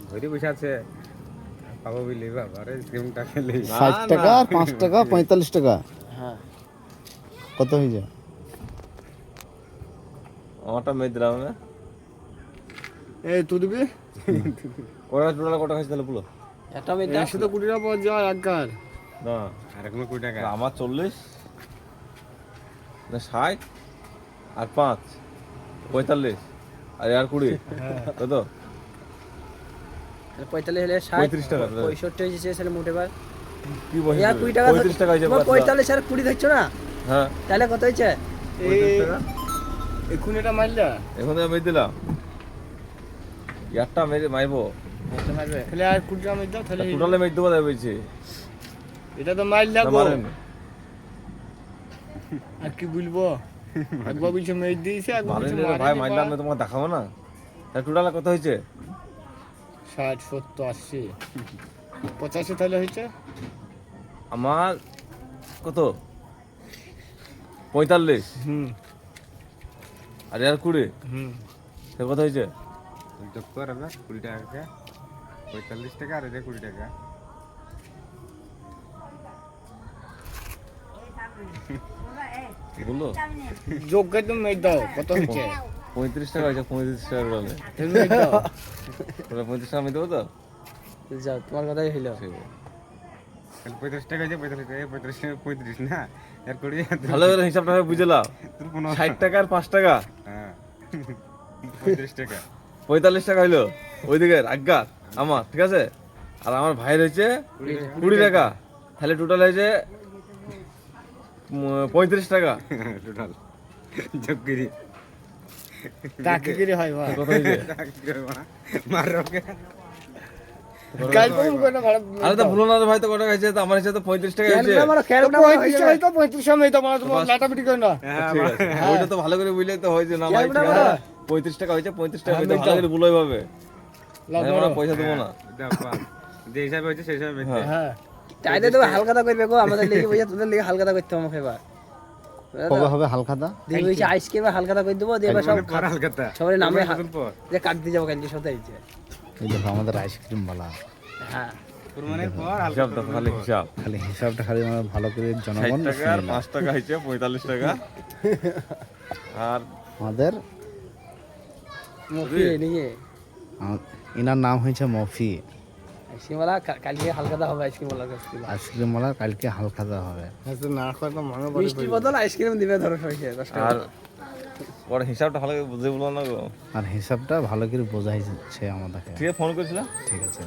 ঘরে বসে আছে পাবো বলি বাবা রে আইসক্রিমটা খেলে 60 টাকা আর 5 টাকা 45 টাকা হ্যাঁ কত হয়ে যায়? আমারটা মেয়ে দিলাম না এই তুই দিবি ওরা টোটাল কত খাইছে তাহলে পুরো একটা মেয়ে 120 টাকা পাওয়া যায় একবার না আর এখন 20 টাকা আমার 40 না 60 আর 5 45 আর 20 কত 45 হলে 60 35 টাকা 65 হয়েছে ছেলে মোটে বার কি বলছিস ইয়া 20 টাকা 35 টাকা হইছে 45 আর 20 ধরছো না হ্যাঁ তাহলে কত হয়েছে 35 টাকা এখন এটা মারলা এখন আমি দিলাম একটা মেরে মাইবো এটা মারবে তাহলে আর 20 টাকা মার দাও তাহলে টোটালে মেরে দেবো বলছি এটা তো মারলা গো মারেন আর কি বলবো একবার বলছে মেয়ে দিয়েছে একবার মারেন বলছে ভাই মারলাম না তোমাকে দেখাবো না তাহলে টোটালে কত হয়েছে 60 70 80 85 তাহলে হয়েছে আমার কত 45 হুম আর 20 হুম সে কত হয়েছে যোগ কর হবে 20 টাকা 45 টাকা আর এটা 20 টাকা বললো যোগ করে তুমি মেয়ে দাও কত হয়েছে 35 টাকা হয়েছে 35 টাকা টোটালে তুমি মেয়ে দাও টোটাল 35 টাকা আমি দেবো তো যাও তোমার কথাই হইলো ঠিক আছে। 35 টাকা যে 45 টাকা 35 টাকা 35 না এর 20 ভালো করে হিসাবটা আমি বুঝলাম 60 টাকা আর 5 টাকা হ্যাঁ 35 টাকা 45 টাকা হইলো ওইদিকে আজ্ঞা আমার ঠিক আছে আর আমার ভাইয়ের হয়েছে 20 টাকা তাহলে টোটাল হয়েছে 35 টাকা টোটাল যোগ করি কাকে করে হয় ভাই কত হয়েছে মার রকে কাল কোন কোন ভাড়া আরে তো ভুলো না রে ভাই তো কত খাইছে তো আমার হিসাবে তো 35 টাকা হয়েছে আমার খেয়াল না 35 টাকা তো 35 সময় তো আমার তোমার লাটাপিটি করে না ঠিক আছে ওইটা তো ভালো করে বুঝলে তো হয়েছে না ভাই ঠিক আছে 35 টাকা হয়েছে 35 টাকা হইতে ভালো করে বুঝাই পাবে আমরা পয়সা দেবো না যে হিসাবে হয়েছে সেই হিসাবে বেচে হ্যাঁ চাইলে তো হালকাটা করবে গো আমাদের লেগে বইয়া তোদের লেগে হালকাটা করতে হবে এবার কবে হবে হালখাতা? দিয়ে বইছে আইসক্রিম হালকাটা করে দেবো দিয়ে সব করাল কথা সবাই নামে পর যে কাট দিয়ে যাবো কালকে সব দিয়েছে এই দেখো আমাদের আইসক্রিম বালা হ্যাঁ কুরবানির পর হিসাব তো খালি হিসাব খালি হিসাবটা খালি আমরা ভালো করে 60 জনগণ টাকা আর 5 টাকা হয়েছে 45 টাকা আর আমাদের মুখি নিয়ে ইনার নাম হয়েছে মফি। আইসক্রিম वाला কালকে হালকাটা হবে আইসক্রিম वाला কাছে আইসক্রিম ওলা কালকে হালখাতা হবে। তো না খাওয়া তো মনে পড়ে মিষ্টি বদল আইসক্রিম দিবে ধরো সবাইকে 10 টাকা আর পরে হিসাবটা ভালো করে বুঝে বলো না গো আর হিসাবটা ভালো করে বোঝাইছে আমাদেরকে। ঠিক আছে ফোন করেছিলাম ঠিক আছে।